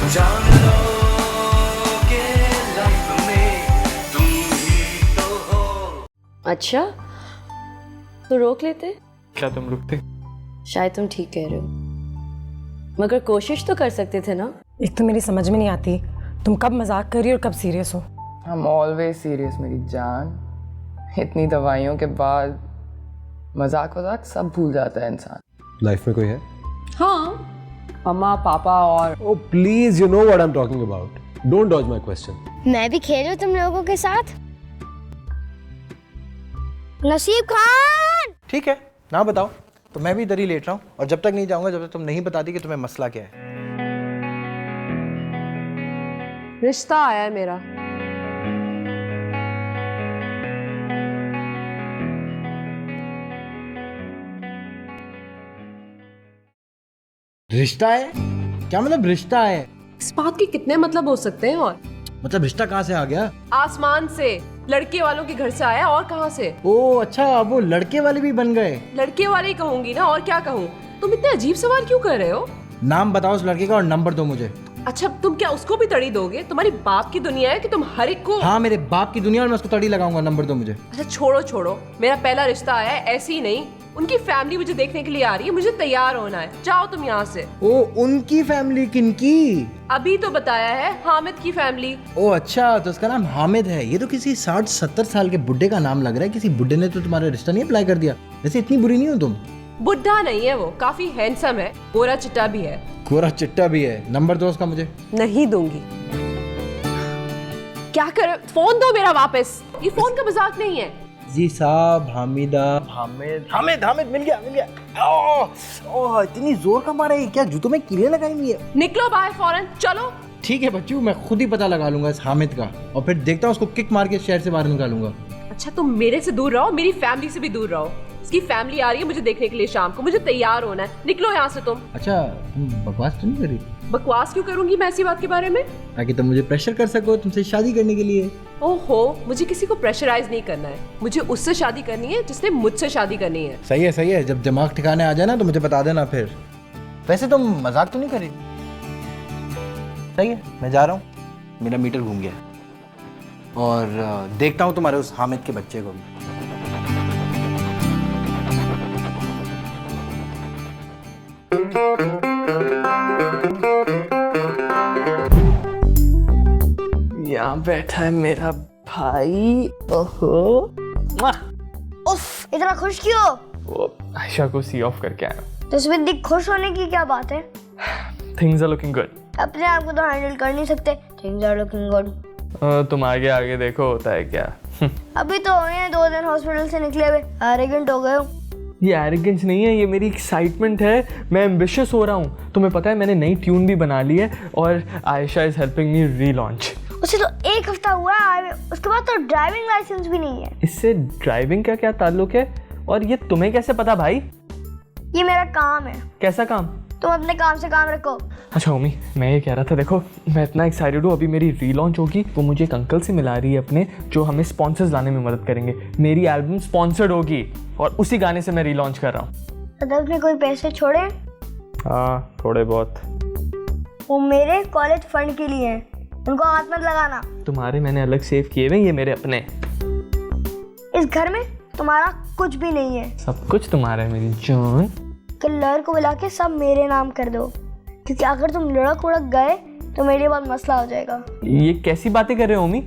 जान लो के लाइफ में तुम ही तो हो। अच्छा तो रोक लेते। क्या तुम रुकते? शायद तुम ठीक कह रहे हो, मगर कोशिश तो कर सकते थे ना। एक तो मेरी समझ में नहीं आती तुम कब मजाक कर रही हो और कब सीरियस हो। I'm always serious मेरी जान। इतनी दवाइयों के बाद मजाक वजाक सब भूल जाता है इंसान। लाइफ में कोई है? हाँ, मम्मा पापा और Oh please, you know what I'm talking about. Don't dodge my question. मैं भी खेलूं तुम लोगों के साथ? नसीब खान! ठीक है ना बताओ, तो मैं भी इधर ही लेट रहा हूँ और जब तक नहीं जाऊंगा जब तक तुम नहीं बताती कि तुम्हें मसला क्या है। रिश्ता आया है मेरा। रिश्ता है? क्या मतलब रिश्ता है? इस बात के कितने मतलब हो सकते हैं? और मतलब रिश्ता कहाँ से आ गया? आसमान से, लड़के वालों के घर से आया, और कहाँ से? ओ अच्छा, अब वो लड़के वाले भी बन गए। लड़के वाले ही कहूंगी ना, और क्या कहूँ। तुम इतने अजीब सवाल क्यों कर रहे हो? नाम बताओ उस लड़के का और नंबर दो मुझे। अच्छा तुम क्या उसको भी तड़ी दोगे? तुम्हारी बाप की दुनिया है कि तुम हर एक को। हाँ मेरे बाप की दुनिया और मैं उसको तड़ी लगाऊंगा। नंबर दो मुझे। अच्छा छोड़ो, मेरा पहला रिश्ता आया है, ऐसे ही नहीं। उनकी फैमिली मुझे देखने के लिए आ रही है, मुझे तैयार होना है। जाओ तुम यहाँ से। ओ उनकी फैमिली? किनकी? अभी तो बताया है, हामिद की फैमिली। ओ अच्छा, तो उसका नाम हामिद है। ये तो किसी 60-70 साल के बुड्ढे का नाम लग रहा है। किसी बुड्ढे ने तो तुम्हारा रिश्ता नहीं अप्लाई कर दिया। वैसे इतनी बुरी नहीं हो तुम। बुढ़ा नहीं है वो, काफी हैंडसम है, गोरा चिट्टा भी है। गोरा चिट्टा भी है। नंबर दो उसका मुझे। नहीं दूंगी। क्या कर? फोन दो मेरा वापस। ये फोन का मजाक नहीं है। जी साहब, हामिदा, हामिद मिल गया। ओह इतनी जोर का मारा है। क्या जूतों में कीलें लगाई हुई है? निकलो बाहर फौरन, चलो। ठीक है बच्चू, मैं खुद ही पता लगा लूंगा इस हामिद का और फिर देखता हूँ उसको किक मार के शहर से बाहर निकालूंगा। अच्छा तुम मेरे से दूर रहो, मेरी फैमिली से भी दूर रहो। उसकी फैमिली आ रही है मुझे देखने के लिए शाम को, मुझे तैयार होना है। निकलो यहाँ से तुम। अच्छा तुम बकवास तो नहीं करी? बकवास क्यों करूंगी मैं ऐसी बात के बारे में? ताकि तुम मुझे प्रेशर कर सको तुमसे शादी करने के लिए। ओहो, मुझे किसी को प्रेशराइज नहीं करना है। मुझे उससे शादी करनी है जिसने मुझसे शादी करनी है। सही है। जब दिमाग ठिकाने आ जाए ना तो मुझे बता देना फिर। वैसे तुम मजाक तो नहीं करी? सही है, मैं जा रहा हूँ। मेरा मीटर घूम गया और देखता हूँ तुम्हारे उस हामिद के बच्चे को भी। यहाँ बैठा है मेरा भाई। ओहो उफ, इतना खुश क्यों? वो आयशा को सी ऑफ करके आया। तो इसमें दिख खुश होने की क्या बात है? Things are looking good. अपने आप को तो हैंडल कर नहीं सकते। Things are looking good. तुम आगे देखो होता है क्या। अभी तो हुए 2 दिन हॉस्पिटल से निकले हुए, एरोगेंट हो गए हो। ये एरोगेंस नहीं है, ये मेरी एक्साइटमेंट है। मैं एम्बिशियस हो रहा हूँ। तुम्हें पता है मैंने नई ट्यून भी बना ली है और Ayesha is helping me relaunch. उसे तो 1 हफ्ता हुआ है, उसके बाद तो ड्राइविंग लाइसेंस भी नहीं है। इससे ड्राइविंग का क्या ताल्लुक है? और ये तुम्हें कैसे पता भाई? ये मेरा काम है। कैसा काम? तुम अपने काम से काम रखो। अच्छा उम्मी, मैं ये कह रहा था, देखो मैं इतना एक्साइटेड हूँ। अभी मेरी रीलॉन्च होगी, वो मुझे एक अंकल से मिला रही है अपने, जो हमें स्पॉन्सर्स लाने में मदद करेंगे। मेरी एल्बम स्पॉन्सर्ड होगी और उसी गाने से मैं रीलॉन्च कर रहा हूँ। अदब ने कोई पैसे छोड़े? हाँ थोड़े बहुत। वो मेरे कॉलेज फंड के लिए हैं, उनको हाथ मत लगाना। तुम्हारे मैंने अलग सेव किए हुए, ये मेरे अपने। इस घर में तुम्हारा कुछ भी नहीं है। सब कुछ तुम्हारा है मेरी जान। किल्लर को बुला के सब मेरे नाम कर दो, क्योंकि अगर तुम लुढ़क उड़क गए तो मेरे बाद मसला हो जाएगा। ये कैसी बातें कर रहे हो अम्मी?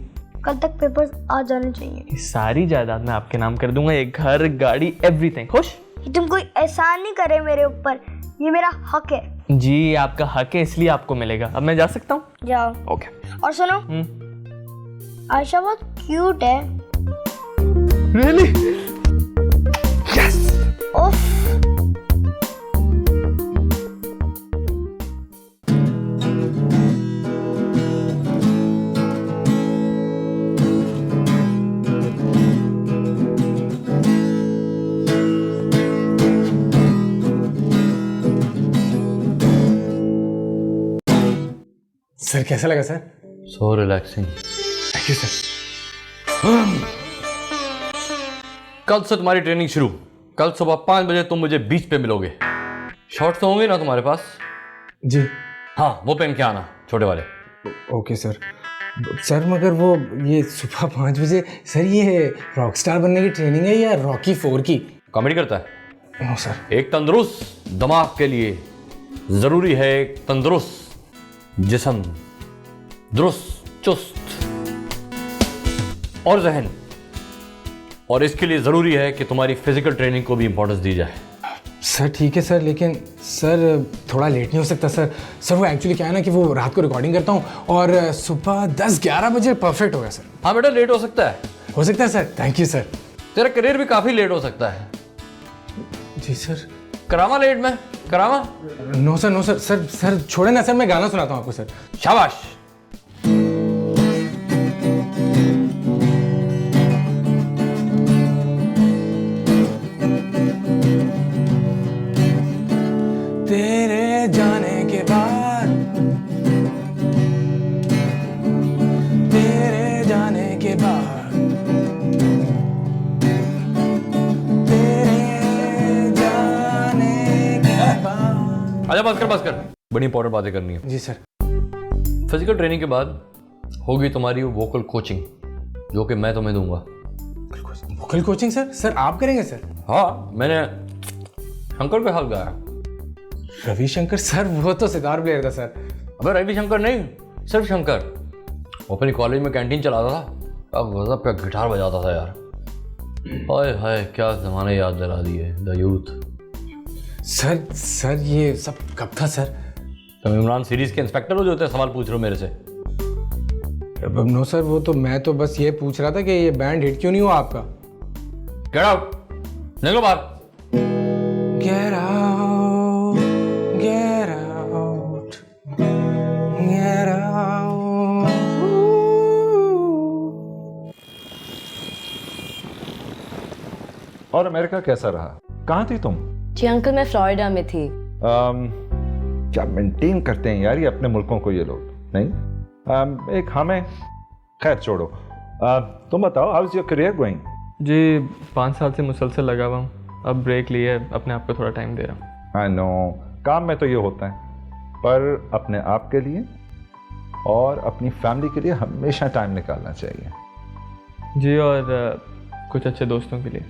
कल तक पेपर्स आ जाने चाहिए। ये सारी जायदाद मैं आपके नाम कर दूंगा, ये घर गाड़ी एवरीथिंग। खुश? कि तुम कोई एहसान नहीं करे मेरे ऊपर, ये मेरा हक है। जी आपका हक है, इसलिए आपको मिलेगा। अब मैं जा सकता हूँ? जाओ। ओके। और सुनो, आयशा बहुत क्यूट है। रियली? यस। उफ। सर कैसा लगा sir? So relaxing. Thank you sir. कल से तुम्हारी ट्रेनिंग शुरू। कल सुबह 5 बजे तुम मुझे बीच पे मिलोगे। शॉर्ट्स तो होंगे ना तुम्हारे पास? जी। हाँ वो पहन के आना, छोटे वाले। Okay sir. सर मगर वो ये सुबह 5 बजे सर ये रॉक स्टार बनने की ट्रेनिंग है या रॉकी 4 की? कॉमेडी करता है? No sir. एक तंदुरुस्त दिमाग के लिए जरूरी है एक तंदुरुस्त जिस्म, दुरुस्त चुस्त और जहन, और इसके लिए जरूरी है कि तुम्हारी फिजिकल ट्रेनिंग को भी इंपॉर्टेंस दी जाए। सर ठीक है सर, लेकिन सर थोड़ा लेट नहीं हो सकता सर? सर वो एक्चुअली क्या है ना कि वो रात को रिकॉर्डिंग करता हूँ और सुबह 10-11 बजे परफेक्ट होगा सर। हाँ बेटा, लेट हो सकता है। हो सकता है सर। Thank you sir. तेरा करियर भी काफी लेट हो सकता है। जी सर। करामा लेट में करामा? No sir, no sir. Sir छोड़े ना सर, मैं गाना सुनाता हूँ आपको सर। शाबाश। तेरे जाने के बाद, तेरे जाने के बाद, तेरे जाने के बाद। आजा बस कर, बड़ी इंपॉर्टेंट बातें करनी है। जी सर। फिजिकल ट्रेनिंग के बाद होगी तुम्हारी वोकल कोचिंग, जो कि मैं तुम्हें दूंगा। Vocal coaching sir? सर आप करेंगे सर? हाँ, मैंने शंकर के साथ गाया। रविशंकर सर? वो तो सितार प्लेयर था सर। अबे रविशंकर नहीं, सिर्फ शंकर। वो अपनी कॉलेज में कैंटीन चलाता था, अब गजब का गिटार बजाता था यार। हाय हाय, क्या जमाने याद दिला दिए, द यूथ। सर ये सब कब था सर? तुम इमरान सीरीज के इंस्पेक्टर हो जो होते सवाल पूछ रहे हो मेरे से? नो सर, वो तो मैं तो बस ये पूछ रहा था कि ये बैंड हिट क्यों नहीं हुआ आपका? गेट आउट, निकलो बाहर। Get out, get out, get out. और अमेरिका कैसा रहा? कहाँ थी तुम? जी अंकल, मैं फ्लोरिडा में थी। क्या मेंटेन करते हैं यार ये अपने मुल्कों को ये लोग, नहीं? एक हमें, खैर छोड़ो। तुम बताओ, how is your career going? जी 5 साल से मुसलसल लगा हुआ हूँ, अब ब्रेक लिए अपने आप को थोड़ा टाइम दे रहा हूँ। आई नो, काम में तो ये होता है, पर अपने आप के लिए और अपनी फैमिली के लिए हमेशा टाइम निकालना चाहिए। जी, और कुछ अच्छे दोस्तों के लिए।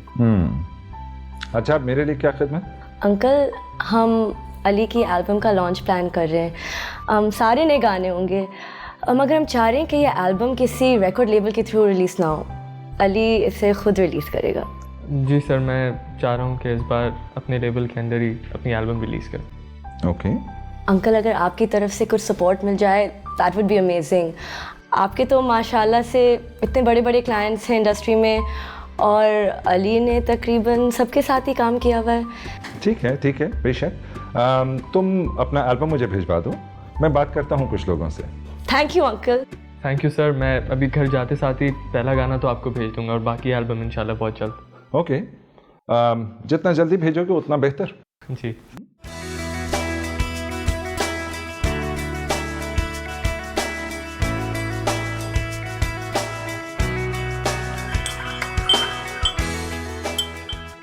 अच्छा, मेरे लिए क्या खिदमत? अंकल, हम अली की एल्बम का लॉन्च प्लान कर रहे हैं। सारे नए गाने होंगे, मगर हम चाह रहे हैं कि ये एल्बम किसी रिकॉर्ड लेबल के थ्रू रिलीज़ ना हो, अली इसे खुद रिलीज़ करेगा। जी सर, मैं चाह रहा हूँ कि इस बार अपने लेबल के अंदर ही अपनी एल्बम रिलीज़ करें। ओके अंकल, अगर आपकी तरफ से कुछ सपोर्ट मिल जाए दैट वुड बी अमेजिंग। आपके तो माशाल्लाह से इतने बड़े बड़े क्लाइंट्स हैं इंडस्ट्री में, और अली ने तकरीबन सबके साथ ही काम किया हुआ है। ठीक है, बेशक। तुम अपना एल्बम मुझे भिजवा दो, मैं बात करता हूँ कुछ लोगों से। Thank you uncle. Thank you sir. मैं अभी घर जाते साथ ही पहला गाना तो आपको भेज दूंगा और बाकी एल्बम इंशाल्लाह बहुत जल्द। ओके, जितना जल्दी भेजोगे उतना बेहतर। जी।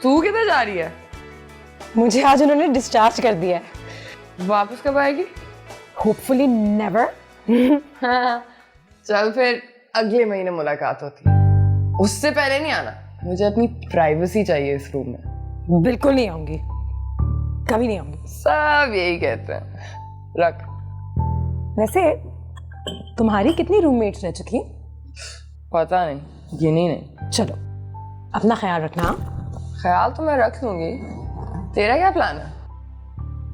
तू किधर जा रही है? मुझे आज उन्होंने डिस्चार्ज कर दिया है। वापस कब आएगी? Hopefully never. चल फिर अगले महीने मुलाकात होती है, उससे पहले नहीं आना। मुझे अपनी प्राइवेसी चाहिए इस रूम में। बिल्कुल नहीं आऊंगी, कभी नहीं आऊंगी। सब यही कहते हैं। रख। वैसे तुम्हारी कितनी रूममेट्स रह चुकी? पता नहीं, गिनी नहीं। चलो, अपना ख्याल रखना। ख्याल तो मैं रख लूंगी। तेरा क्या प्लान है?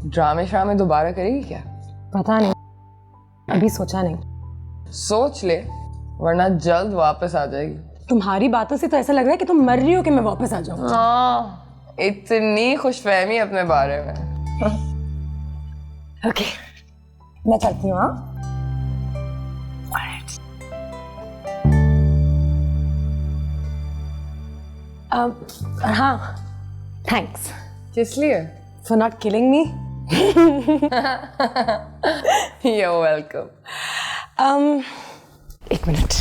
ड्रामे श्रामे दोबारा करेगी क्या? पता नहीं, अभी सोचा नहीं। सोच ले, वरना जल्द वापस आ जाएगी। तुम्हारी बातों से तो ऐसा लग रहा है कि तुम मर रही हो कि मैं वापस आ जाऊं। हाँ, इतनी खुशफहमी अपने बारे में। ओके, मैं चलती हूँ। हाँ, हाँ, थैंक्स। किस लिए? For not killing me. You're welcome. एक मिनट।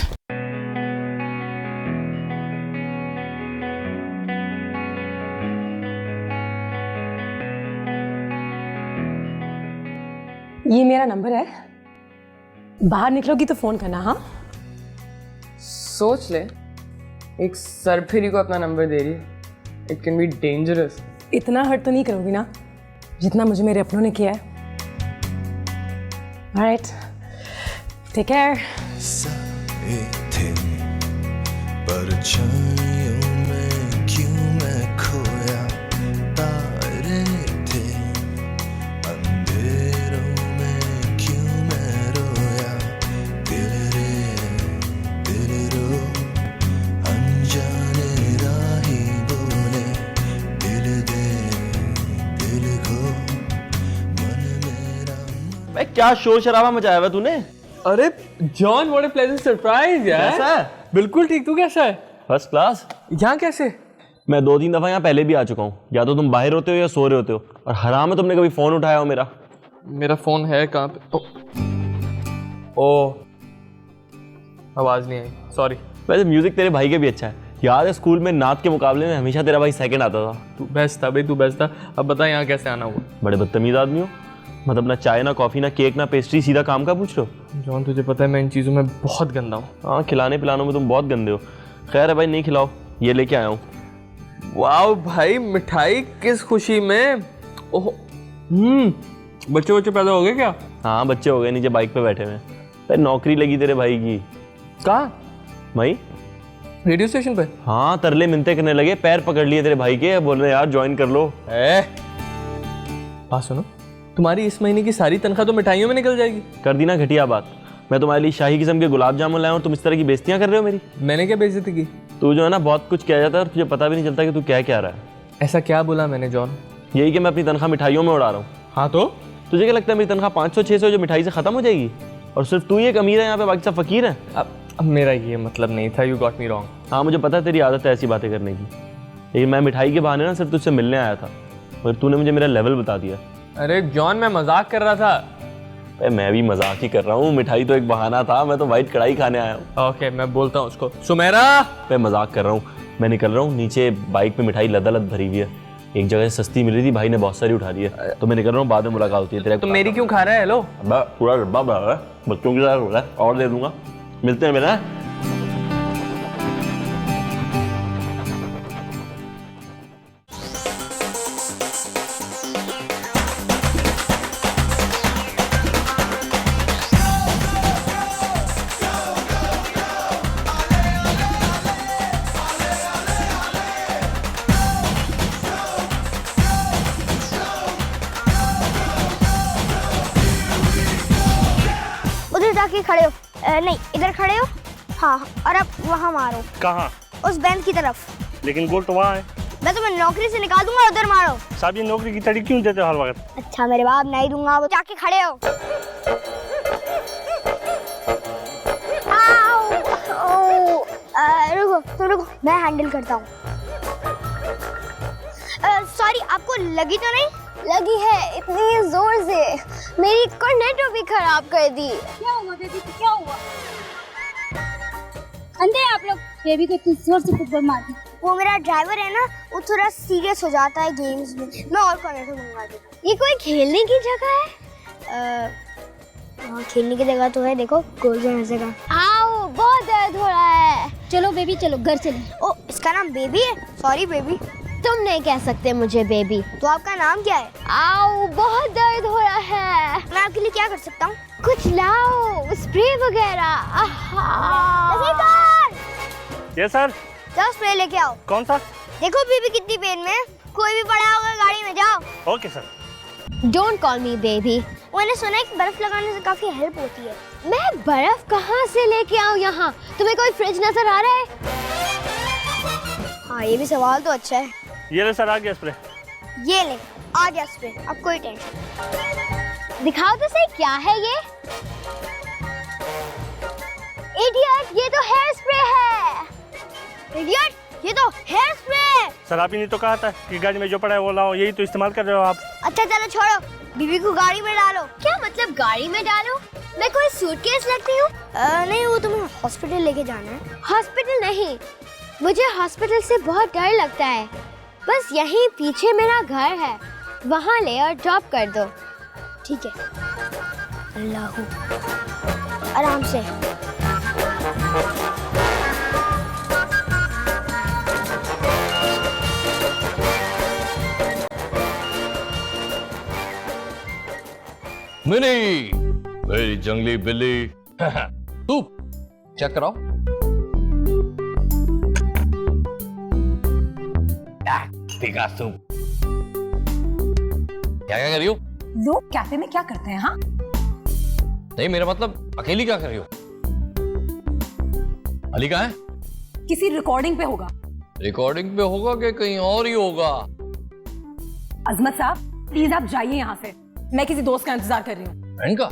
ये मेरा नंबर है, बाहर निकलोगी तो फोन करना। हाँ, सोच ले, एक सरफिरी को अपना नंबर दे रही है। It can be dangerous. इतना हर्ट तो नहीं करोगी ना जितना मुझे मेरे अपनों ने किया है। Alright, take care. परछाइयों में क्यों मैं खोया, तारे थे अंधेरों में क्यों मैं रोया, दिल रो अनजाने राही बोले, दिल दे दिल को मन मेरा। मैं क्या शोर शराबा मचाया हुआ तूने? अरे John, what a pleasant surprise यार। कैसा है? बिल्कुल ठीक, तू कैसा है? First class. यहाँ कैसे? मैं 2-3 दफा यहाँ पहले भी आ चुका हूँ। या तो तुम बाहर होते हो या सो रहे होते हो, और हराम है तुमने कभी फोन उठाया हो मेरा। मेरा फोन है कहाँ पे? ओ, आवाज नहीं आई, सॉरी। वैसे म्यूजिक तेरे भाई के भी अच्छा है। याद है स्कूल में नात के मुकाबले में हमेशा तेरा भाई सेकंड आता था। तू बेस्ट था भाई, तू बेस्ट था। अब बता यहाँ कैसे आना हुआ? बड़े बदतमीज आदमी हो, मतलब ना चाय ना कॉफी ना केक ना पेस्ट्री, सीधा काम का पूछ रहे हो। जॉन तुझे पता है मैं इन चीज़ों में बहुत गंदा हूँ। हाँ, खिलाने पिलाने में तुम बहुत गंदे हो। खैर है भाई, नहीं खिलाओ, ये लेके आया हूँ। वाह भाई, मिठाई किस खुशी में। ओह, बच्चे पैदा हो गए क्या? हाँ, बच्चे हो गए, नीचे बाइक पे बैठे हुए। अरे नौकरी लगी तेरे भाई की। कहाँ? भाई रेडियो स्टेशन पे। हाँ, तरले मिन्नतें करने लगे, पैर पकड़ लिए तेरे भाई के, बोल रहे यार ज्वाइन कर लो। बात सुनो, तुम्हारी इस महीने की सारी तनख्वाह तो मिठाइयों में निकल जाएगी। कर दी ना घटिया बात। मैं तुम्हारे लिए शाही किस्म के गुलाब जामुन लाया हूँ, तुम इस तरह की बेइज्जतियां कर रहे हो मेरी। मैंने क्या बेइज्जती की? तू जो है ना, बहुत कुछ किया जाता है और तुझे पता भी नहीं चलता कि तू क्या क्या रहा है। ऐसा क्या बोला मैंने जॉन? यही कि मैं अपनी तनख्वाह मिठाइयों में उड़ा रहा हूँ। हाँ तो तुझे क्या लगता है मेरी तनख्वाह 500-600 जो मिठाई से खत्म हो जाएगी, और सिर्फ तू ही एक अमीर है यहाँ पे, बाकी सब फकीर है? अब मेरा ये मतलब नहीं था, यू गॉट मी रॉन्ग। हाँ, मुझे पता है तेरी आदत है ऐसी बातें करने की, लेकिन मैं मिठाई के बहाने ना सिर्फ तुझसे मिलने आया था, और तूने मुझे मेरा लेवल बता दिया। अरे जॉन, मैं मजाक कर रहा था। मैं भी मजाक ही कर रहा हूँ, मिठाई तो एक बहाना था, मैं तो वाइट कढ़ाई खाने आया हूँ। ओके, मैं बोलता हूँ उसको। सुमेरा, मैं मजाक कर रहा हूँ, मैं निकल रहा हूँ। नीचे बाइक पे मिठाई लद भरी हुई है, एक जगह से सस्ती मिली थी, भाई ने बहुत सारी उठा ली है, तो मैं निकल रहा हूँ, बाद में मुलाकात होती है तेरे। तो मेरी क्यों खा रहा है? हेलो, पूरा डब्बा भरा है, बच्चों के साथ हो रहा है, और दे दूंगा। मिलते हैं मेरा। उधर जाके खड़े हो। नहीं, इधर खड़े हो। हाँ, और अब वहाँ मारो। कहाँ? उस बेंच की तरफ। लेकिन गोल तो वहाँ है। मैं तुम्हें नौकरी से निकाल दूंगा, उधर मारो। साहब, ये नौकरी की तड़ी क्यों देते हो हर वक्त? अच्छा मेरे बाप, नहीं दूंगा। वो जाके खड़े हो। रुको, तुम रुको, मैं हैंडल करता हूँ। सॉरी, आपको लगी तो नहीं? लगी है, इतनी जोर से मेरी कॉर्नेटो भी खराब कर दी। क्या हुआ बेबी को, क्या हुआ? अंधे आप लोग, बेबी को इतनी जोर से फुटबॉल मार दी। वो मेरा ड्राइवर है ना, वो थोड़ा सीरियस हो जाता है गेम्स में। मैं और कॉर्नेटो मंगवा दूँ। ये कोई खेलने की जगह है? हाँ, खेलने की जगह तो है, देखो गोल्डन ऐसे का। आओ, बहुत दर्द हो रहा है। चलो बेबी, चलो घर चले। ओ, इसका नाम बेबी है? Sorry baby. तुम नहीं कह सकते मुझे बेबी। तो आपका नाम क्या है? आओ, बहुत दर्द हो रहा है। मैं आपके लिए क्या कर सकता हूँ? कुछ लाओ, स्प्रे वगैरह। ये सर, जाओ स्प्रे लेके आओ। कौन सा? देखो बेबी कितनी पेन में। कोई भी पड़ा होगा गाड़ी में, जाओ। Okay sir. Don't call me baby. मैंने सुना है कि बर्फ लगाने से काफी हेल्प होती है। मैं बर्फ कहाँ से लेके आऊँ यहाँ? तुम्हें कोई फ्रिज नजर आ रहा है? हाँ, ये भी सवाल तो अच्छा है। ये ले सर, आ गया स्प्रे। ये ले, आ गया स्प्रे। अब कोई टेंशन। दिखाओ तो सही, क्या है ये? इडियट, ये तो हेयर स्प्रे है। इडियट, ये तो हेयर स्प्रे है। सर, आप ही ने तो कहा था कि गाड़ी में जो पड़ा है वो लाओ, यही तो इस्तेमाल कर रहे हो आप। अच्छा चलो छोड़ो, बीबी को गाड़ी में डालो। क्या मतलब गाड़ी में डालो? मैं कोई सूटकेस लगती हूँ? नहीं, वो तुम्हें हॉस्पिटल लेके जाना है। हॉस्पिटल नहीं, मुझे हॉस्पिटल से बहुत डर लगता है। बस यहीं पीछे मेरा घर है, वहाँ ले और ड्रॉप कर दो। ठीक है। अल्लाह आराम से। मिनी, मेरी जंगली बिल्ली। तू चेक कराओ। पिकासो। क्या क्या कर रही हो? लोग कैफे में क्या करते हैं? हाँ, नहीं मेरा मतलब अकेली क्या कर रही हो? अली कहाँ है? किसी रिकॉर्डिंग पे होगा। रिकॉर्डिंग पे होगा कि कहीं और ही होगा? अजमत साहब प्लीज आप जाइए यहाँ से, मैं किसी दोस्त का इंतजार कर रही हूँ। फ्रेंड का?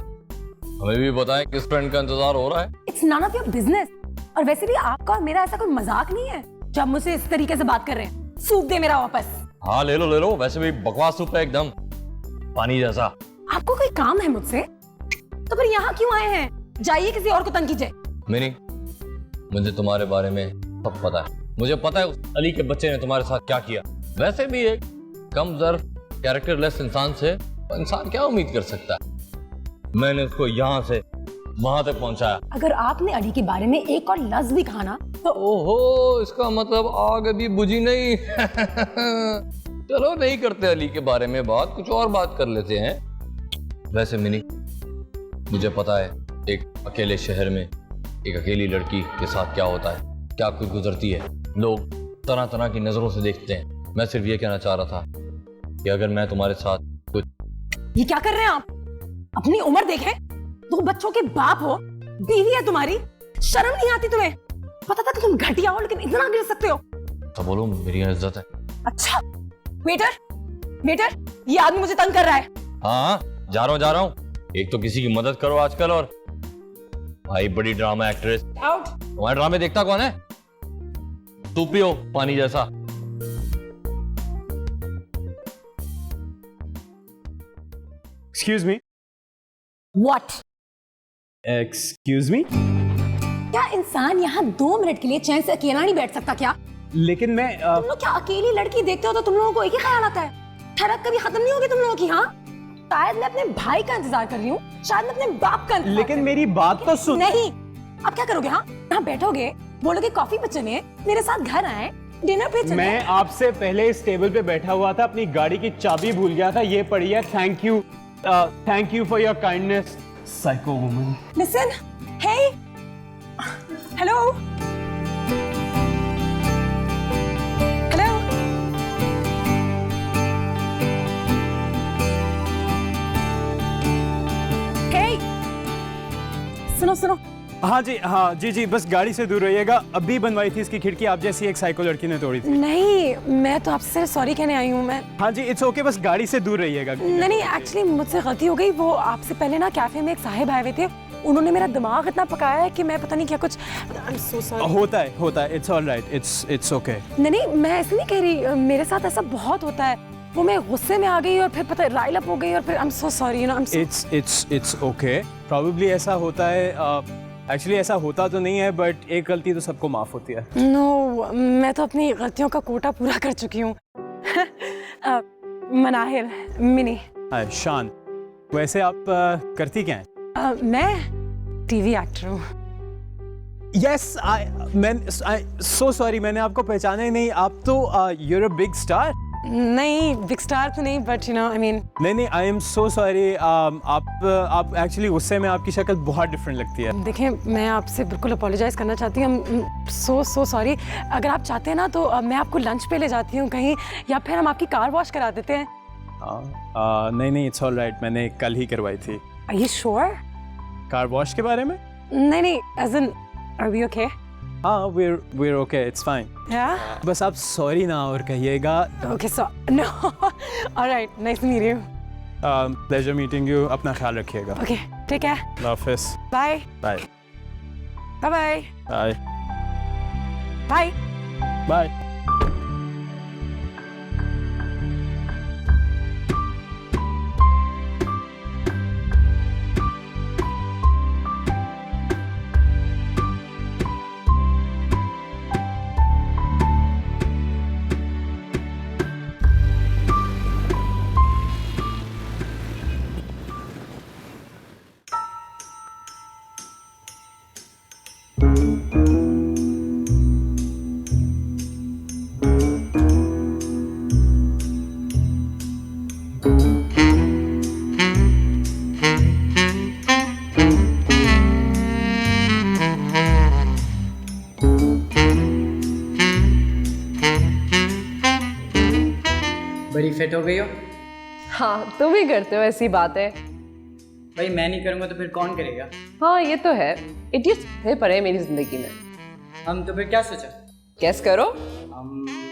हमें भी बताएं किस फ्रेंड का इंतजार हो रहा है। It's none of your business. और वैसे भी आपका और मेरा ऐसा कोई मजाक नहीं है जब मुझसे इस तरीके से बात कर रहे हैं। सूप दे मेरा वापस। हाँ ले लो ले लो, वैसे भी बकवास सूप है एकदम, पानी जैसा। आपको कोई काम है मुझसे? तो फिर यहाँ क्यों आए हैं? जाइए किसी और को तंग कीजिए। मिनी, मुझे तुम्हारे बारे में सब पता है। मुझे पता है उस अली के बच्चे ने तुम्हारे साथ क्या किया। वैसे भी एक कम ज़र्फ कैरेक्टरलेस इंसान से इंसान क्या उम्मीद कर सकता है। मैंने उसको यहाँ से वहां तक पहुंचाया। अगर आपने अली के बारे में एक और लफ्ज भी कहा ना तो ओहो, इसका मतलब आग अभी बुझी नहीं। चलो नहीं करते अली के बारे में बात, कुछ और बात कर लेते हैं। वैसे मिनी, मुझे पता है एक अकेले शहर में एक अकेली लड़की के साथ क्या होता है, क्या कुछ गुजरती है। लोग तरह तरह की नजरों से देखते हैं। मैं सिर्फ ये कहना चाह रहा था कि अगर मैं तुम्हारे साथ कुछ। ये क्या कर रहे हैं आप? अपनी उम्र देखें, 2 बच्चों के बाप हो, बीवी है तुम्हारी, शर्म नहीं आती तुम्हें? पता था कि तुम घटिया हो लेकिन इतना गिर सकते हो। तो बोलो मेरी इज्जत है। अच्छा वेटर, वेटर, ये आदमी मुझे तंग कर रहा है। हाँ जा रहा हूँ। एक तो किसी की मदद करो आजकल, और भाई बड़ी ड्रामा एक्ट्रेस। आउट। तुम्हारे ड्रामे देखता कौन है? तू पियो पानी जैसा। Excuse me. What? Excuse me. क्या इंसान यहाँ 2 मिनट के लिए चैन से अकेला नहीं बैठ सकता क्या? लेकिन मैं तुम लोग क्या अकेली लड़की देखते हो तो तुम लोगों को एक ही ख्याल आता है? ठरक कभी खत्म नहीं होगी तुम लोगों की? हाँ, शायद मैं अपने भाई का इंतजार कर रही हूँ, शायद मैं अपने बाप का। लेकिन मेरी बात तो सुन। नहीं, अब क्या करोगे? हाँ, यहाँ बैठोगे, बोलोगे कॉफी पे चले, मेरे साथ घर आए, डिनर पे चले। मैं आपसे पहले इस टेबल पे बैठा हुआ था, अपनी गाड़ी की चाबी भूल गया था, ये पड़ी है। Thank you for your kindness, psycho woman. Listen, hey, hello, hello, hey, सुनो। हाँ जी, बस गाड़ी से दूर रहिएगा। अभी बनवाई थी इसकी खिड़की, आप जैसी एक साइको लड़की ने तोड़ी थी। नहीं, मैं तो आपसे सॉरी कहने आई हूँ। मैं हाँ जी, इट्स ओके, बस गाड़ी से दूर रहिएगा। नहीं, एक्चुअली मुझसे गलती हो गई। वो आपसे पहले ना कैफे में एक साहिब आए हुए थे, उन्होंने मेरा दिमाग इतना पकाया है कि मैं पता नहीं क्या कुछ। I'm so sorry। होता है, it's all right, it's okay. नहीं, मैं ऐसे नहीं कह रही, मेरे साथ ऐसा बहुत होता है। वो मैं गुस्से में आ गई और फिर पता राइल अप हो गई और फिर I'm so sorry, you know, I'm so... it's okay. Probably ऐसा होता है, एक्चुअली ऐसा होता तो नहीं है, बट एक गलती तो सबको माफ होती है। नो, मैं तो अपनी गलतियों का कोटा पूरा कर चुकी हूँ। मनाहिर, मिनी। हाय शान, वैसे आप करती क्या हैं? मैं टीवी एक्टर हूँ। यस, मैं सो सॉरी, मैंने आपको पहचाना ही नहीं। आप तो you're a big star। नहीं, बिग स्टार तो नहीं, but you know I mean. नहीं, आई एम सो सॉरी। आप एक्चुअली गुस्से में आपकी शक्ल बहुत डिफरेंट लगती है। देखिए, मैं आपसे बिल्कुल अपोलोजाइज करना चाहती हूँ। So sorry. अगर आप चाहते हैं ना तो मैं आपको लंच पे ले जाती हूँ कहीं, या फिर हम आपकी कार वॉश करा देते हैं। नहीं, इट्स ऑल राइट, मैंने कल ही करवाई थी। Are you sure? Car wash के बारे में? नहीं, as in, are we okay? हाँ, we're okay, it's fine। Yeah? बस आप सॉरी ना और कहिएगा। Okay, so no, all right, nice to meet you। Pleasure meeting you। अपना ख्याल रखिएगा। Okay, take care। अल्लाह हाफिज़। Bye। Bye। Bye। Bye। Bye। Bye। Fit हो गई हो? हाँ तुम ही करते हो ऐसी बातें। भाई मैं नहीं करूँगा तो फिर कौन करेगा? हाँ ये तो है, इडियट्स भरे पड़े हैं मेरी जिंदगी में। हम तो फिर क्या सोचा? गेस करो।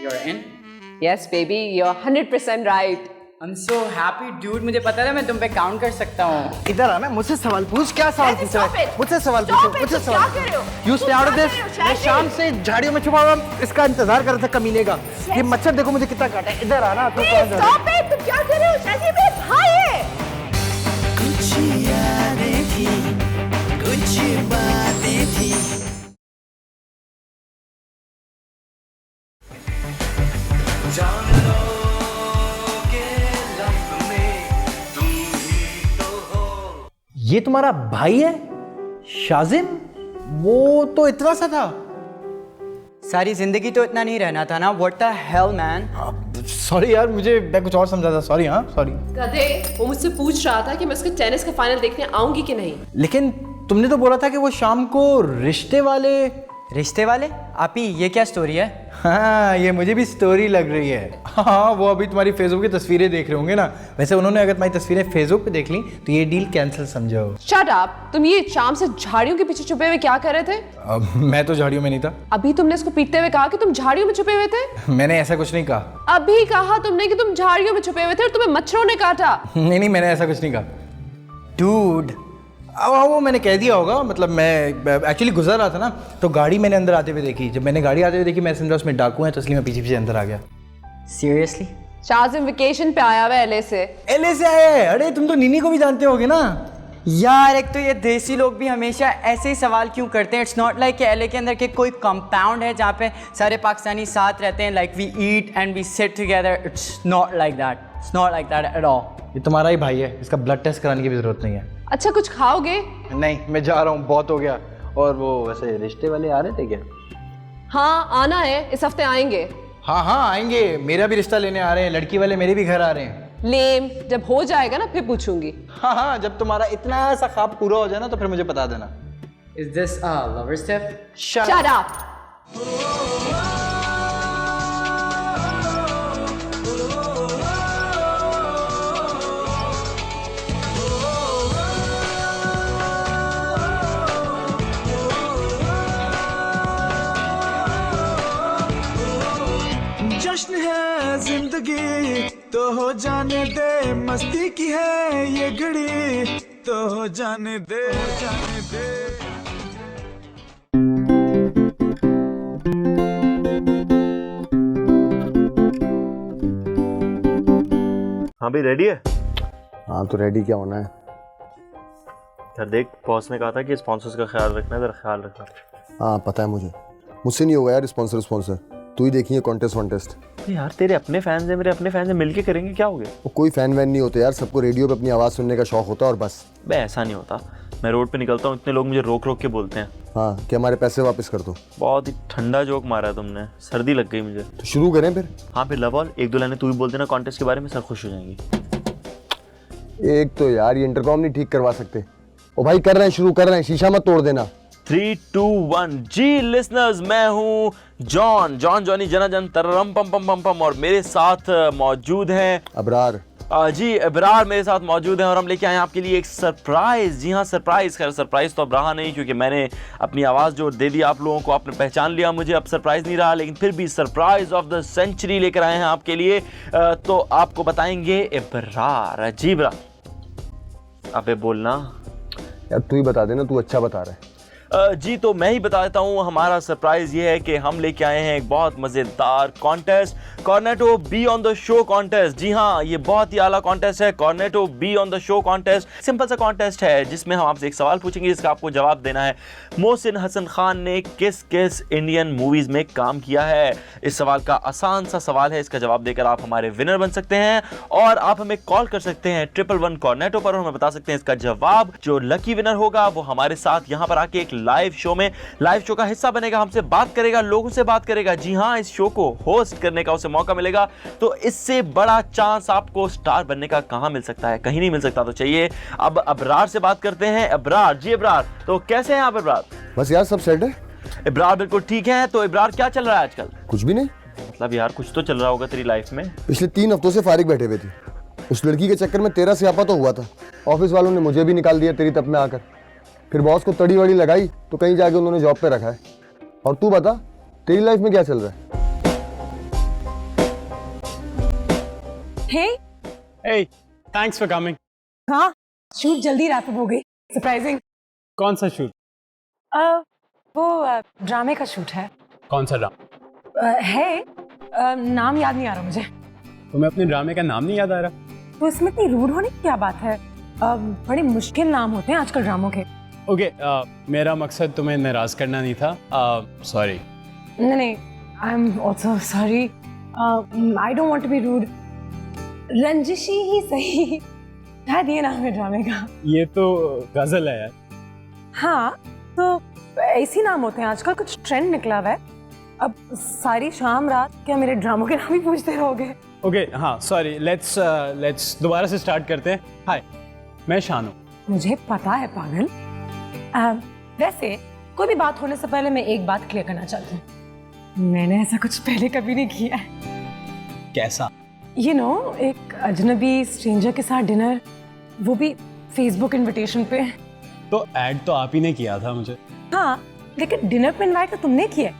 You're in? Yes baby, you're 100% right. I'm so happy dude, मुझे पता था मैं तुम पे काउंट कर सकता हूँ। इधर आना, मुझसे सवाल पूछ। क्या सवाल पूछ रहा है? मुझसे सवाल पूछो, मुझसे सवाल। क्या कर रहे हो? You stay out of this। मैं शाम से झाड़ियों में छुपा हुआ इसका इंतजार कर रहा था कमीने का। ये मच्छर देखो मुझे कितना काटा है। इधर आना। Stop it, तुम क्या कर रहे हो? शाजी मेरे भाई है। कुछ यादें थी, कुछ बातें थी। जान लो के लाइफ में तुम ही तो हो। ये तुम्हारा भाई है शाजिम? वो तो इतना सा था। सारी जिंदगी तो इतना नहीं रहना था ना। What the hell man? Sorry यार, मैं कुछ और समझा था। सॉरी। हाँ सॉरी। गधे, वो मुझसे पूछ रहा था कि मैं उसके टेनिस का फाइनल देखने आऊंगी कि नहीं। लेकिन तुमने तो बोला था कि वो शाम को रिश्ते वाले। आप ही ये क्या स्टोरी है? हाँ ये मुझे भी स्टोरी लग रही है। हाँ वो अभी तुम्हारी फेसबुक की तस्वीरें देख रहे होंगे ना। वैसे उन्होंने अगर तुम्हारी तस्वीरें फेसबुक पे देख ली तो ये डील कैंसिल समझो। शट अप, तुम ये शाम से झाड़ियों के पीछे छुपे हुए क्या कर रहे थे? मैं तो झाड़ियों में नहीं था। अभी तुमने इसको पीटते हुए कहा कि तुम झाड़ियों में छुपे हुए थे। मैंने ऐसा कुछ नहीं कहा। अभी कहा तुमने कि तुम झाड़ियों में छुपे हुए थे और तुम्हें मच्छरों ने काटा। नहीं मैंने ऐसा कुछ नहीं कहा। डूड वो मैंने कह दिया होगा। मतलब मैं एक्चुअली गुजर रहा था ना, तो गाड़ी मैंने अंदर आते हुए देखी। जब मैंने गाड़ी आते हुए देखी, मैं समझा उसमें डाकू है, तो इसलिए मैं पीछे अंदर आ गया। सीरियसली? शाजिम वेकेशन पे आया हुआ है LA से। LA से आया है? अरे तुम तो नीनी को भी जानते होगे ना यार। एक तो ये देसी लोग भी हमेशा ऐसे ही सवाल क्यों करते हैं? इट्स नॉट लाइक LA के अंदर के कोई कंपाउंड है जहाँ पे सारे पाकिस्तानी साथ रहते हैं। Like we eat and we sit together. It's not like that. It's not like that at all. ये तुम्हारा ही भाई है, इसका ब्लड टेस्ट कराने की भी जरूरत नहीं है। अच्छा कुछ खाओगे? नहीं मैं जा रहा हूँ, बहुत हो गया। और वो वैसे रिश्ते वाले आ रहे थे क्या? हाँ आना है, इस हफ्ते आएंगे। हाँ आएंगे। मेरा भी रिश्ता लेने आ रहे हैं। लड़की वाले मेरे भी घर आ रहे हैं। लेम, जब हो जाएगा ना फिर पूछूंगी। हाँ जब तुम्हारा इतना सा ख्वाब पूरा हो जाए ना तो फिर मुझे बता देना। Is this a lover's tip? Shut up. जश्न है जिंदगी तो हो जाने दे, मस्ती की है ये घड़ी तो हो जाने दे, जाने दे। हाँ भाई रेडी है? हाँ तो रेडी क्या होना है यार? देख बॉस ने कहा था कि स्पॉन्सर्स का ख्याल रखना है, जरा ख्याल रखना। हाँ पता है मुझसे नहीं होगा यार स्पॉन्सर। तू ही देखिए कॉन्टेस्ट। यार तेरे अपने फैंस हैं, मेरे अपने फैंस हैं, मिलके करेंगे, क्या हो गया? वो कोई फैन वैन नहीं होते यार, सबको रेडियो पे अपनी आवाज़ सुनने का शौक होता है और बस। बे ऐसा नहीं होता। मैं रोड पे निकलता हूँ, इतने लोग मुझे रोक के बोलते हैं। हाँ कि हमारे पैसे वापस कर दो। बहुत ही ठंडा जोक मारा है तुमने, सर्दी लग गई मुझे। तो शुरू करें फिर? हाँ फिर लवॉल, एक दो लाइनें तू भी बोल देना कॉन्टेस्ट के बारे में, सब खुश हो जाएंगी। एक तो यार ये इंटरकॉम नहीं ठीक करवा सकते। ओ भाई कर रहे हैं, शुरू कर रहे हैं, शीशा मत तोड़ देना। 3, 2, 1 जी लिसनर्स, मैं हूँ जॉन जॉनी जनाजन तररम पम पम पम पम और मेरे साथ मौजूद हैं अबरार। जी अबरार मेरे साथ मौजूद हैं और हम लेके आए हैं आपके लिए एक सरप्राइज। जी हाँ सरप्राइज। खैर सरप्राइज तो अब रहा नहीं क्योंकि मैंने अपनी आवाज़ जो दे दी आप लोगों को, आपने पहचान लिया मुझे, अब सरप्राइज नहीं रहा, लेकिन फिर भी सरप्राइज ऑफ द सेंचुरी लेकर आए हैं आपके लिए। तो आपको बताएंगे अबरार। जी अबरार, अबे बोलना यार, तू ही बता देना, तू अच्छा बता रहा है। जी तो मैं ही बता देता हूँ, हमारा सरप्राइज ये है कि हम लेके आए हैं एक बहुत मज़ेदार contest, Cornetto be on the show contest. जी हाँ, ये बहुत ही आला कॉन्टेस्ट है, Cornetto be on the show contest. Simple सा कॉन्टेस्ट है जिसमें हम आपसे एक सवाल पूछेंगे जिसका आपको जवाब देना है। मोहसिन हसन खान ने किस किस इंडियन मूवीज़ में काम किया है? इस सवाल का आसान सा सवाल है, इसका जवाब देकर आप हमारे विनर बन सकते हैं और आप हमें कॉल कर सकते हैं 111 कॉर्नेटो पर और हमें बता सकते हैं इसका जवाब। जो लकी विनर होगा वो हमारे साथ यहाँ पर आके एक लाइव शो में, लाइव शो का हिस्सा बनेगा, हमसे बात करेगा, लोगों से बात करेगा। जी हाँ, इस शो को होस्ट करने का उसे मौका मिलेगा। तो इससे बड़ा चांस आपको स्टार बनने का कहां मिल सकता है? कहीं नहीं मिल सकता। तो चाहिए अब अबरार से बात करते हैं। अबरार जी, अबरार तो कैसे हैं आप अबरार? बस यार सब सेट है। इब्रार बिल्कुल ठीक है। तो इब्रार क्या चल रहा है आजकल? कुछ भी नहीं। मतलब यार कुछ तो चल रहा होगा तेरी लाइफ में। पिछले 3 हफ्तों से फारिग बैठे हुए थे। उस लड़की के चक्कर में तेरा स्यापा तो हुआ था। ऑफिस वालों ने मुझे भी निकाल दिया तेरी तब में आकर। फिर बॉस को तड़ी वड़ी लगाई तो कहीं जाके उन्होंने जॉब पे रखा है। और तू बता तेरी लाइफ में क्या चल रहा है? Hey, Hey, thanks for coming. हाँ, शूट जल्दी रैप अप हो गई। सरप्राइजिंग। कौन सा शूट? वो ड्रामे का शूट है। कौन सा ड्रामा? नाम याद नहीं आ रहा मुझे। तुम्हें अपने ड्रामे का नाम नहीं याद आ रहा? तो इसमें इतनी रूड होने की क्या बात है? बड़े मुश्किल नाम होते हैं आजकल ड्रामों के। ओके, मेरा मकसद तुम्हें नाराज करना नहीं था। सॉरी। नहीं, I am also sorry. I don't want to be rude. रंजिशी ही सही। शायद ये नाम है ड्रामे का। ये तो गजल है यार। हाँ, तो ऐसे नाम होते हैं आजकल। कुछ ट्रेंड निकला हुआ है। अब सारी शाम रात क्या मेरे ड्रामों के नाम ही पूछते रहोगे? ओके, हाँ सॉरी। लेट्स दोबारा से स्टार्ट करते हैं। हाय, मैं शानू। मुझे पता है पागल। वैसे कोई भी बात होने से पहले मैं एक बात क्लियर करना चाहती हूँ। मैंने ऐसा कुछ पहले कभी नहीं किया है। कैसा? You know, एक अजनबी स्ट्रेंजर के साथ डिनर, वो भी फेसबुक इनविटेशन पे। तो ऐड तो आप ही ने किया था मुझे। हाँ, लेकिन डिनर पे इनवाइट तो तुमने किया।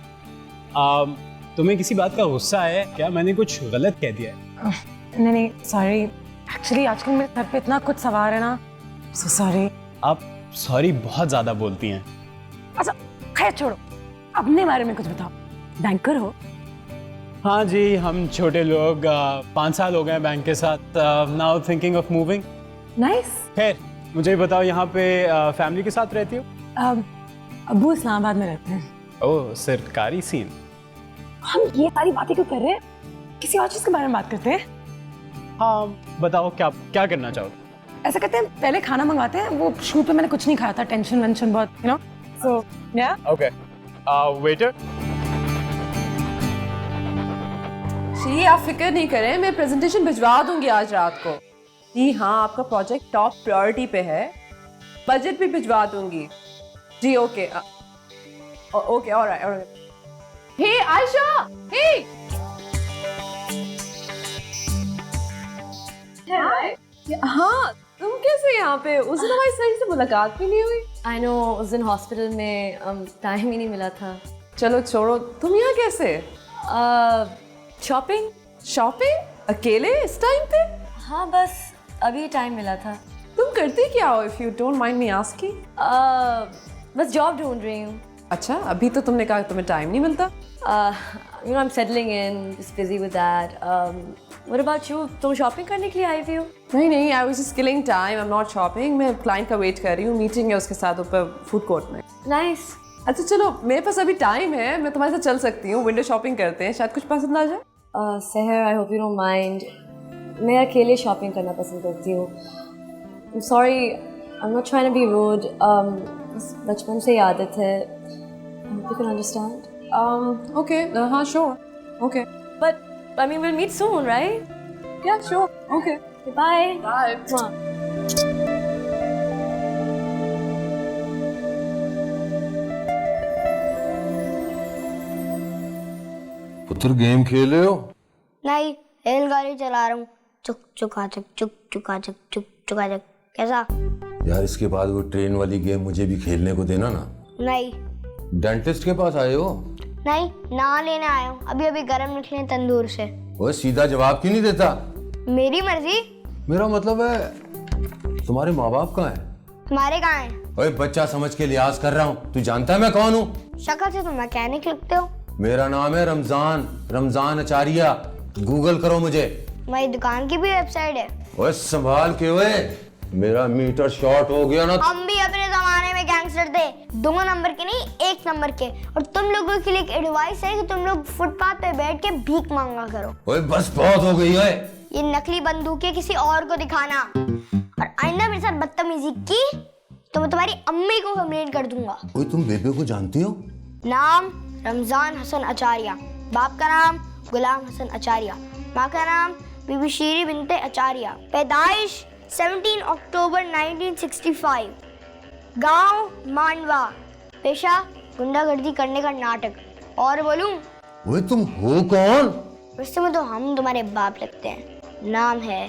तुम्हें किसी बात का गुस्सा है क्या? मैंने कुछ गलत कह दिया है? नहीं, सॉरी। एक्चुअली आजकल मेरे सर पे इतना कुछ सवार है ना, सो सॉरी। आप सॉरी बहुत ज्यादा बोलती हैं। अच्छा खैर छोड़ो, अपने बारे में कुछ बताओ। बैंकर हो? हाँ जी, हम छोटे लोग 5 साल हो गए बैंक के साथ। Now thinking of moving. Nice. खैर मुझे बताओ, यहाँ पे फैमिली के साथ रहती हो? अब्बू इस्लामाबाद में रहते हैं। ओह, सरकारी सीन। हम ये सारी बातें क्यों कर रहे हैं? किसी और चीज के बारे में बात करते हैं। हाँ बताओ, क्या करना चाहोगे? ऐसा करते हैं, पहले खाना मंगवाते हैं। वो शूट पे मैंने कुछ नहीं खाया था, टेंशन वेंशन बहुत, यू नो। सो या ओके, वेटर। जी आप फिक्र नहीं करें, मैं प्रेजेंटेशन भिजवा दूंगी आज रात को। जी हाँ, आपका प्रोजेक्ट टॉप प्रायोरिटी पे है। बजट भी भिजवा दूंगी। जी ओके ओके, ऑलराइट। हे आयशा, हे हाँ, तुम कैसे यहाँ पे? उस दिन हमारी सही से मुलाकात भी नहीं हुई। आई नो, उस दिन हॉस्पिटल में टाइम ही नहीं मिला था। चलो छोड़ो, तुम यहाँ कैसे? शॉपिंग। शॉपिंग अकेले इस टाइम पे? हाँ, बस अभी टाइम मिला था। तुम करती क्या हो, if you don't mind me asking? बस जॉब ढूंढ रही हूँ। अच्छा, अभी तो तुमने कहा तुम्हें टाइम नहीं मिलता। You know, I'm settling in, just busy with that. What about you? तुम शॉपिंग करने के लिए आई हुई हो? नहीं, I was just killing time. I'm not shopping. मैं क्लाइंट का वेट कर रही हूँ। मीटिंग है उसके साथ ऊपर फूड कोर्ट में। Nice. अच्छा चलो, मेरे पास अभी टाइम है, मैं तुम्हारे साथ चल सकती हूँ। विंडो शॉपिंग करते हैं, शायद कुछ पसंद आ जाए। सहर, I hope you don't mind. मैं अकेले शॉपिंग करना पसंद करती हूँ। I'm sorry, I'm not trying to be rude. बचपन से आदत है। I hope you can understand. Okay, हाँ, sure. Okay. But I mean, we'll meet soon, right? Yeah, sure. Okay. Bye. Bye. पुत्र गेम खेल रहे हो? नहीं, रेलगाड़ी चला रहा हूँ। चुक चुका चक, चुक चुका चक, चुक चुका चक। कैसा? यार इसके बाद वो ट्रेन वाली गेम मुझे भी खेलने को देना ना। नहीं। डेंटिस्ट के पास आए हो? नहीं, ना लेने आया हूँ। अभी गरम निकले तंदूर से। वो सीधा जवाब क्यों नहीं देता? मेरी मर्जी। मेरा मतलब है तुम्हारे माँ बाप कहाँ हैं? तुम्हारे कहाँ हैं? ओए बच्चा समझ के लिहाज कर रहा हूँ। तू जानता है मैं कौन हूँ? शक्ल से तुम मैकेनिक लगते हो। मेरा नाम है रमजान आचार्य। गूगल करो मुझे। मेरी दुकान की भी वेबसाइट है। ओए संभाल के, ओए मेरा मीटर शॉर्ट हो गया ना। हम भी अपने जमाने में गैंगस्टर थे, 2 नंबर के नहीं 1 नंबर के। और तुम लोगों के लिए एक एडवाइस है कि तुम लोग फुटपाथ पे बैठ के भीख मांगा करो। ओए बस बहुत हो गई है। ये नकली बंदूकें किसी और को दिखाना और आइंदा मेरे साथ बदतमीजी की तो मैं तुम्हारी अम्मी को कंप्लेंट कर दूंगा। ओए तुम बेबे को जानती हो? नाम रमजान हसन आचार्य, बाप का नाम गुलाम हसन आचार्य, माँ का नाम बीबी शीरी बिनते आचार्य। पैदाइश 17 अक्टूबर 1965, गांव मांडवा, पेशा गुंडागर्दी करने का नाटक। और बोलूं? ओए तुम हो कौन? वैसे में तो हम तुम्हारे बाप लगते हैं, नाम है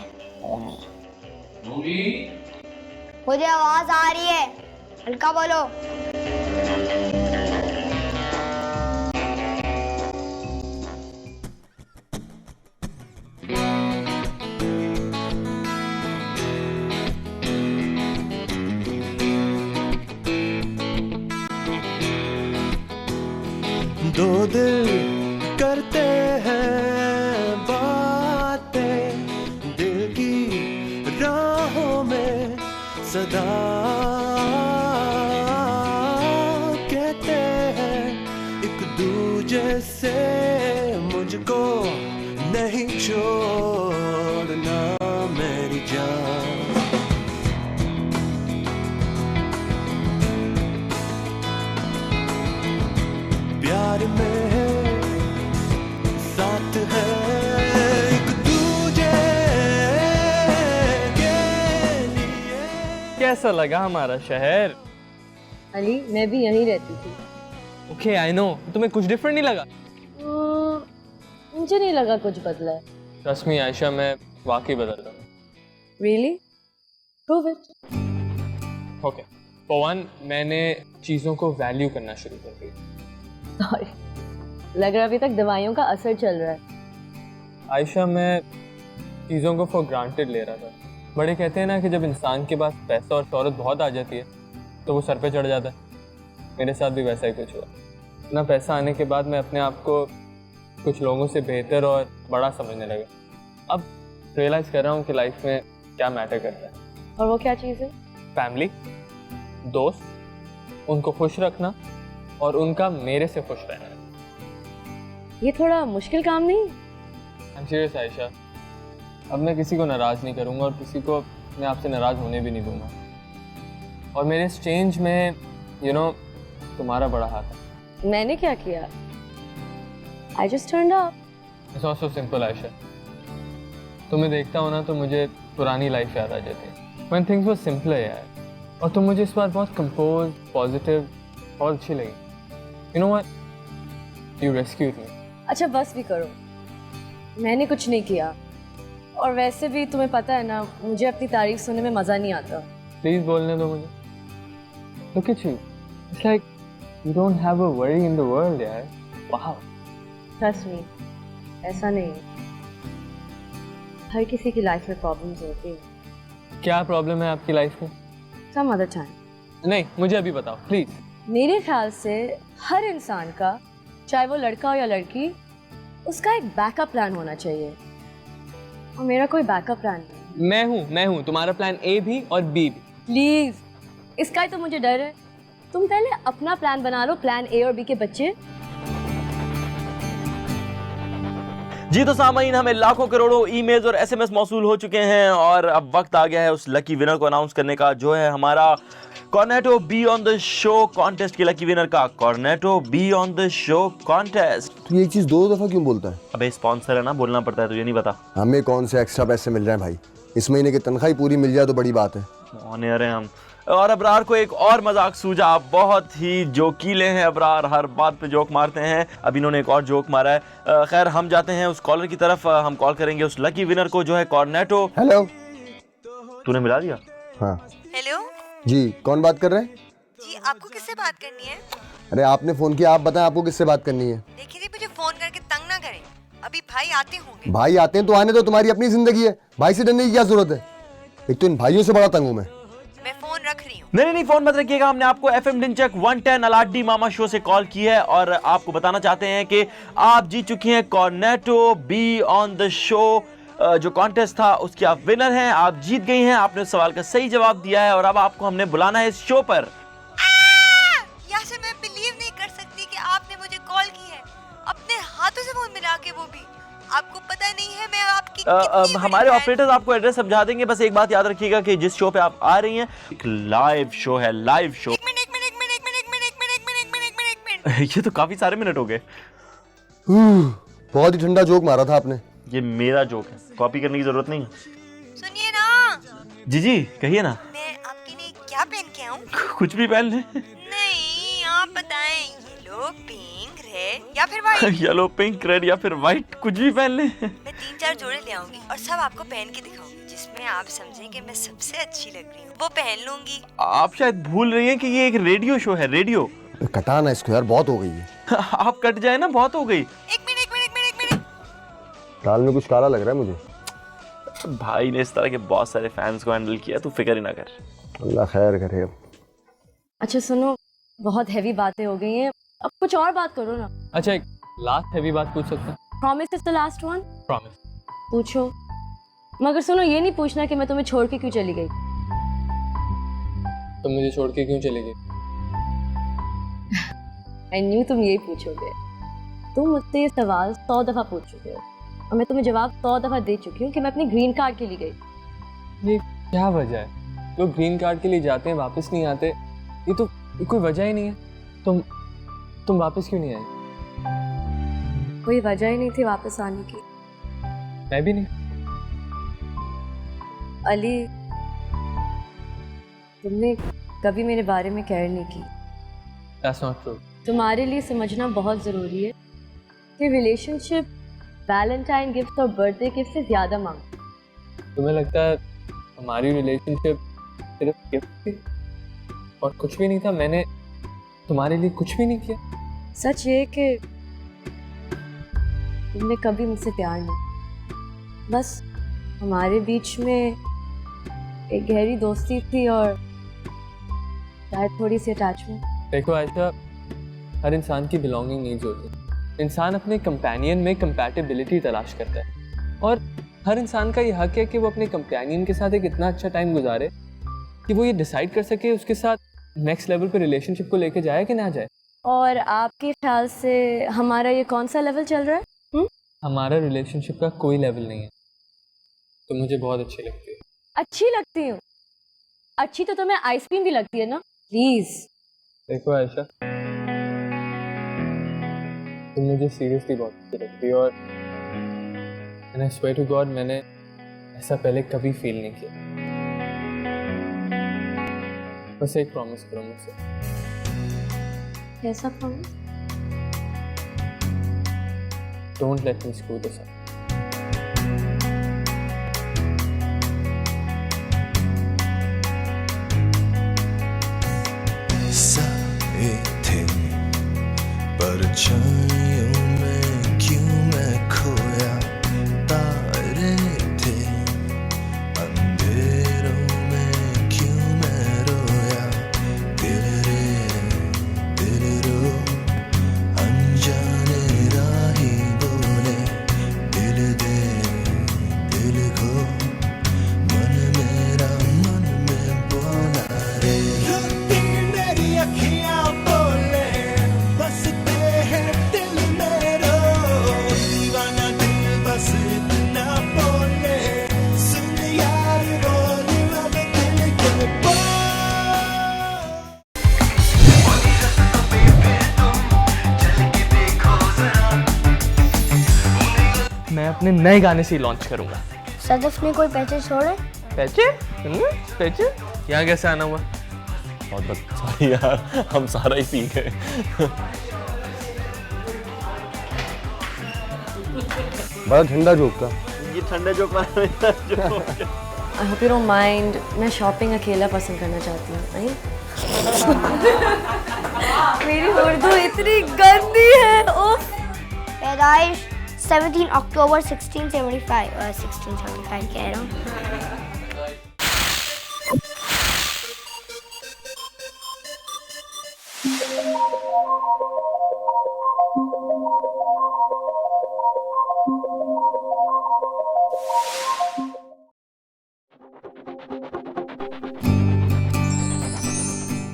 ओमी। मुझे आवाज आ रही है, हल्का बोलो। दो दिल करते हैं बातें, दिल की राहों में सदा कहते हैं एक दूजे से मुझको नहीं छोड़ना मेरी जान। प्यार में साथ है एक दूजे के लिए। कैसा लगा हमारा शहर? अली मैं भी यहीं रहती थी। ओके आई नो, तुम्हें कुछ डिफरेंट नहीं लगा? मुझे नहीं लगा कुछ बदला है। ट्रस्ट मी आयशा, मैं वाकई बदल रहा हूँ। Really? Prove it. Okay, for one मैंने चीज़ों को वैल्यू करना शुरू कर दिया। लग रहा अभी तक दवाइयों का असर चल रहा है। आयशा, मैं चीज़ों को फॉर ग्रांटेड ले रहा था। बड़े कहते हैं ना कि जब इंसान के पास पैसा और शौहरत बहुत आ जाती है तो वो सर पे चढ़ जाता है। मेरे साथ भी वैसा ही कुछ हुआ। इतना पैसा आने के बाद मैं अपने आप को कुछ लोगों से बेहतर और बड़ा समझने लगा। अब रियलाइज़ कर रहा हूँ कि लाइफ में क्या मैटर करता है। और वो क्या चीज़ है? फैमिली, दोस्त, उनको खुश रखना और उनका मेरे से खुश रहना। ये थोड़ा मुश्किल काम नहीं? I'm serious आयशा, अब मैं किसी को नाराज़ नहीं करूँगा और किसी को मैं आपसे नाराज़ होने भी नहीं दूँगा। और मेरे इस चेंज में तुम्हारा बड़ा हाथ है। मैंने क्या किया? I just turned up. It's not so simple Ayesha. तुम्हें देखता हो ना तो मुझे पुरानी लाइफ याद आ जाती है। When things were simpler यार। और तुम मुझे इस बार बहुत कंपोज, पॉजिटिव और अच्छी लगी। You know what? You rescued me. अच्छा बस भी करो, मैंने कुछ नहीं किया। और वैसे भी तुम्हें पता है ना, मुझे अपनी तारीफ सुनने में मज़ा नहीं आता। प्लीज़ बोलने दो मुझे। Look at you. It's like you don't have a worry in the world यार। Wow. Trust me, ऐसा नहीं है। हर किसी की लाइफ में प्रॉब्लम्स होती हैं। क्या प्रॉब्लम है आपकी लाइफ में? Some other time. नहीं, मुझे अभी बताओ प्लीज़। मेरे ख्याल से हर इंसान का, चाहे वो लड़का हो या लड़की, उसका एक बैकअप प्लान होना चाहिए। और मेरा कोई बैकअप प्लान नहीं। मैं हूँ तुम्हारा प्लान ए भी और बी भी। प्लीज, इसका ही तो मुझे डर है। तुम पहले अपना प्लान बना लो, प्लान ए और बी के बच्चे। जी तो सामाइन, हमें लाखों करोड़ों ईमेल्स और एसएमएस मौसूल हो चुके हैं और अब वक्त आ गया है उस लकी विनर को अनाउंस करने का, जो है हमारा Cornetto be on the show contest के लकी विनर का। Cornetto be on the show contest. तू ये चीज 2 दफा क्यों बोलता है? अबे स्पॉन्सर है ना, बोलना पड़ता है, तुझे नहीं पता? हमें कौन से एक्स्ट्रा पैसे मिल रहे हैं भाई? इस महीने की तनख्वाह पूरी मिल जाए तो बड़ी बात है। ऑन एयर हैं हम। और अबरार को एक और मजाक सूझा। बहुत ही जोकीले हैं अबरार, हर बात पे जोक मारते हैं। अब इन्होंने एक और जोक मारा है। खैर हम जाते हैं उस कॉलर की तरफ। हम कॉल करेंगे उस लकी विनर को जो है कॉर्नेटो। हेलो, तूने मिला दिया? हाँ। हेलो जी, कौन बात कर रहे हैं? जी, आपको किससे बात करनी है? अरे आपने फोन किया, आप बताएं आपको किससे बात करनी है? देखिए जी, मुझे फोन करके तंग ना करें, अभी भाई आते होंगे। भाई आते हैं तो आने दो, तुम्हारी अपनी जिंदगी है, भाई से डरने की क्या जरूरत है? एक तो इन भाइयों से बड़ा तंग हूं मैं। फोन रख रही हूँ। नहीं, फोन मत रखिएगा। हमने आपको एफएम डिंचक 110 अलाडी मामा शो से कॉल की है और आपको बताना चाहते हैं कि आप जीत चुकी हैं Cornetto be on the show. जो कॉन्टेस्ट था उसकी आप विनर हैं, आप जीत गई हैं। आपने उस सवाल का सही जवाब दिया है और अब आपको हमने बुलाना है इस शो पर। यहाँ से मैं बिलीव नहीं कर सकती कि आपने मुझे कॉल की है, अपने हाथों से फोन मिला के, वो भी आपको पता नहीं है मैं आपकी हमारे ऑपरेटर्स आपको एड्रेस समझा देंगे। बस एक बात याद रखिएगा कि जिस शो पे आप आ रही हैं एक लाइव शो है, लाइव शो। ये तो काफी सारे मिनट हो गए। बहुत ही ठंडा जोक मारा था आपने। ये मेरा जोक है, कॉपी करने की जरूरत नहीं है। सुनिए ना। जी कहिए ना। मैं आपके लिए क्या पहन के आऊं? कुछ भी पहन ले। नहीं, आप बताएं, येलो, पिंक, रेड या फिर व्हाइट? येलो, पिंक, रेड या फिर व्हाइट, कुछ भी पहन ले। मैं 3-4 जोड़े ले आऊंगी और सब आपको पहन के दिखाऊंगी, जिसमें आप समझेंगे मैं सबसे अच्छी लग रही हूँ, वो पहन लूंगी। आप शायद भूल रही हैं कि ये एक रेडियो शो है, रेडियो। कटा ना इसको यार, बहुत हो गई है। आप कट जाए ना, बहुत हो गई। एक मिनट। दाल में कुछ काला लग रहा है मुझे। भाई ने इस तरह के बहुत सारे फैंस को हैंडल किया, तू फिक्र ही ना कर। अल्लाह खैर करे। अच्छा सुनो, बहुत हैवी बातें हो गई हैं, अब कुछ और बात करो ना। अच्छा, एक लास्ट हैवी बात पूछ सकता हूँ? Promise is the last one. Promise. पूछो, मगर सुनो, ये नहीं पूछना कि मैं तुम्हें छोड़ के क्यों चली गई। तुम मुझे छोड़ के क्यों चली गई? आई न्यू तुम यही पूछोगे। तुम मुझसे ये सवाल 100 दफा पूछ चुके हो और मैं तुम्हें जवाब 100 दफा दे चुकी हूँ कि मैं अपनी ग्रीन कार्ड के लिए गई। ये क्या वजह है? लोग ग्रीन कार्ड के लिए जाते हैं, वापस नहीं आते। ये तो कोई वजह ही नहीं है। तुम वापस क्यों नहीं आई? कोई वजह ही नहीं थी वापस आने की। मैं भी नहीं। अली, तुमने कभी मेरे बारे में केयर नहीं की। That's not true. तुम्हारे लिए समझना बहुत ज़रूरी है कि रिलेशनशिप वैलेंटाइन गिफ्ट और बर्थडे गिफ्ट से ज़्यादा मांगती है। तुम्हें लगता है हमारी रिलेशनशिप सिर्फ गिफ्ट थी और कुछ भी नहीं था? मैंने तुम्हारे लिए कुछ भी नहीं किया। सच ये कि तुमने कभी मुझसे प्यार नहीं, बस हमारे बीच में एक गहरी दोस्ती थी और शायद थोड़ी सी अटैचमेंट। देखो आयशा, हर इंसान की बिलोंगिंग नीड्स होती है। इंसान अपने कंपेनियन में कंपैटिबिलिटी तलाश करता है और हर इंसान का ये हक है कि वो अपने कंपेनियन के साथ एक इतना अच्छा टाइम गुजारे कि वो ये डिसाइड कर सके उसके साथ नेक्स्ट लेवल पे रिलेशनशिप को लेके जाए कि ना जाए। और आपके ख्याल से हमारा ये कौन सा लेवल चल रहा है? हमारा रिलेशनशिप का कोई लेवल नहीं है। तो मुझे बहुत अच्छी लगती है। अच्छी लगती हूँ? अच्छी तो तुम्हें आइसक्रीम भी लगती है ना। प्लीज देखो आयशा, तुम मुझे सीरियसली बहुत अच्छी लगती है और I swear to God, मैंने ऐसा पहले कभी फील नहीं किया। बस एक प्रॉमिस करो मुझसे। कैसा promise? Don't let me screw this up. साए थे परछाइयों में क्यों मैं खोया, तारे थे अंधेरों में क्यों मैं रोया, दिल रो अनजाने राही बोले, दिल दे दिल को मन मेरा मन में बोला रे। रोती मेरी अखियां बोले बसते हैं दिल में रो, दीवाना दिल बस इतना बोले, सुन यार बोल अब दिल के बोल। मैं अपने नए गाने से ही लॉन्च करूंगा। सदफ ने कोई पैसे छोड़े? पैचे? पैचे? यहाँ कैसे आना हुआ? बहुत सॉरी यार, हम सारा ही पी गए। बड़ा ठंडा जोक था। ये ठंडा जोक वाला joke. I hope you don't mind, मैं शॉपिंग अकेला पसंद करना चाहती हूँ। नहीं मेरी उर्दू इतनी गंदी है। उफ। पैदाइश 17 अक्टूबर 1675 कह रहा हूँ।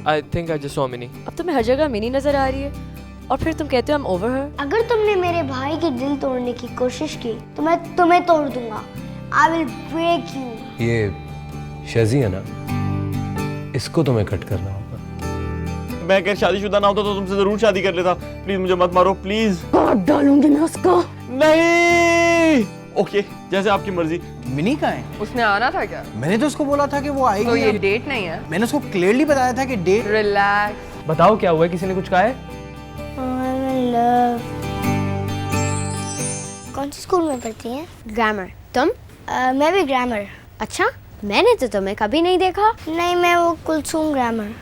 I think I just saw Minnie. अब तुम्हें हर जगह मिनी नजर आ रही है और फिर तुम कहते हो I'm over her। अगर तुमने मेरे भाई के दिल तोड़ने की कोशिश की तो मैं तुम्हें तोड़ दूंगा। I will break you। ये शजी है ना, इसको तुम्हें कट करना होगा। मैं अगर शादीशुदा ना होता तो तुमसे जरूर शादी कर लेता। प्लीज मुझे मत मारो, प्लीज। काट डालूंगी मैं उसको। नहीं। ओके, जैसे आपकी मर्जी। मिनी कहाँ है? उसने आना था क्या? मैंने तो उसको बोला था कि वो आएगी। तो ये डेट नहीं है? मैंने उसको क्लियरली बताया था कि डेट। रिलैक्स। बताओ क्या हुआ है? किसी ने कुछ कहा है? I'm in love। कौन सी स्कूल में पढ़ती हैं? ग्रामर। तुम? मैं भी ग्रामर। अच्छा, मैंने तो तुम्हें कभी नहीं देखा। नहीं, मैं वो कुलसुम ग्रामर।